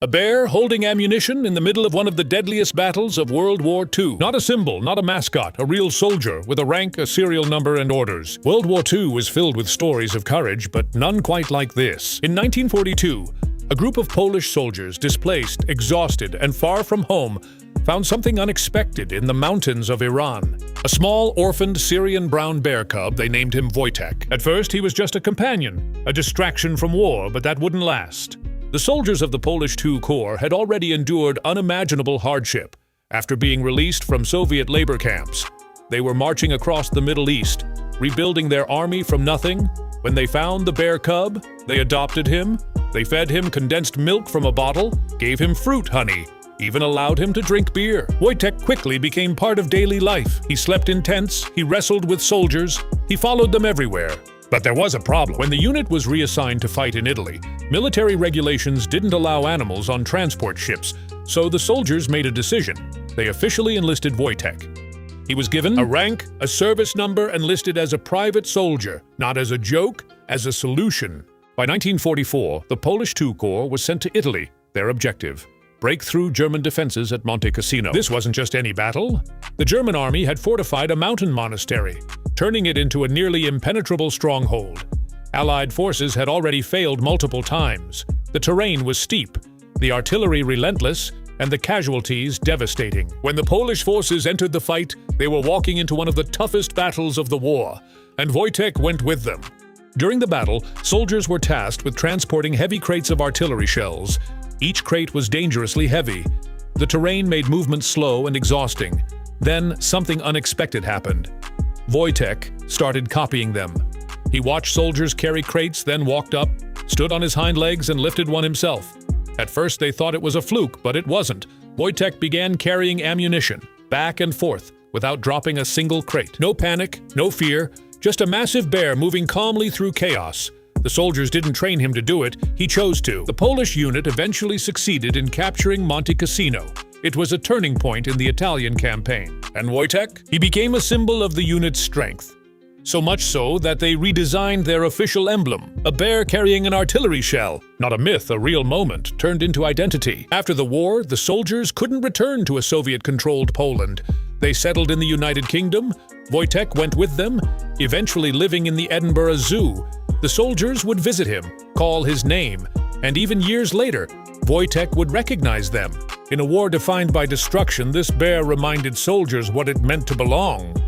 A bear holding ammunition in the middle of one of the deadliest battles of World War II. Not a symbol, not a mascot, a real soldier with a rank, a serial number, and orders. World War II was filled with stories of courage, but none quite like this. In 1942, a group of Polish soldiers, displaced, exhausted, and far from home, found something unexpected in the mountains of Iran. A small, orphaned Syrian brown bear cub, they named him Wojtek. At first, he was just a companion, a distraction from war, but that wouldn't last. The soldiers of the Polish II Corps had already endured unimaginable hardship. After being released from Soviet labor camps, they were marching across the Middle East, rebuilding their army from nothing. When they found the bear cub, they adopted him. They fed him condensed milk from a bottle, gave him fruit honey, even allowed him to drink beer. Wojtek quickly became part of daily life. He slept in tents, he wrestled with soldiers, he followed them everywhere. But there was a problem. When the unit was reassigned to fight in Italy, military regulations didn't allow animals on transport ships, so the soldiers made a decision. They officially enlisted Wojtek. He was given a rank, a service number, and listed as a private soldier, not as a joke, as a solution. By 1944, the Polish II Corps was sent to Italy. Their objective: break through German defenses at Monte Cassino. This wasn't just any battle. The German army had fortified a mountain monastery, turning it into a nearly impenetrable stronghold. Allied forces had already failed multiple times. The terrain was steep, the artillery relentless, and the casualties devastating. When the Polish forces entered the fight, they were walking into one of the toughest battles of the war, and Wojtek went with them. During the battle, soldiers were tasked with transporting heavy crates of artillery shells. Each crate was dangerously heavy. The terrain made movement slow and exhausting. Then something unexpected happened. Wojtek started copying them. He watched soldiers carry crates, then walked up, stood on his hind legs, and lifted one himself. At first they thought it was a fluke, but it wasn't. Wojtek began carrying ammunition, back and forth, without dropping a single crate. No panic, no fear, just a massive bear moving calmly through chaos. The soldiers didn't train him to do it, he chose to. The Polish unit eventually succeeded in capturing Monte Cassino. It was a turning point in the Italian campaign. And Wojtek? He became a symbol of the unit's strength. So much so that they redesigned their official emblem. A bear carrying an artillery shell. Not a myth, a real moment, turned into identity. After the war, the soldiers couldn't return to a Soviet-controlled Poland. They settled in the United Kingdom. Wojtek went with them, eventually living in the Edinburgh Zoo. The soldiers would visit him, call his name, and even years later, Wojtek would recognize them. In a war defined by destruction, this bear reminded soldiers what it meant to belong.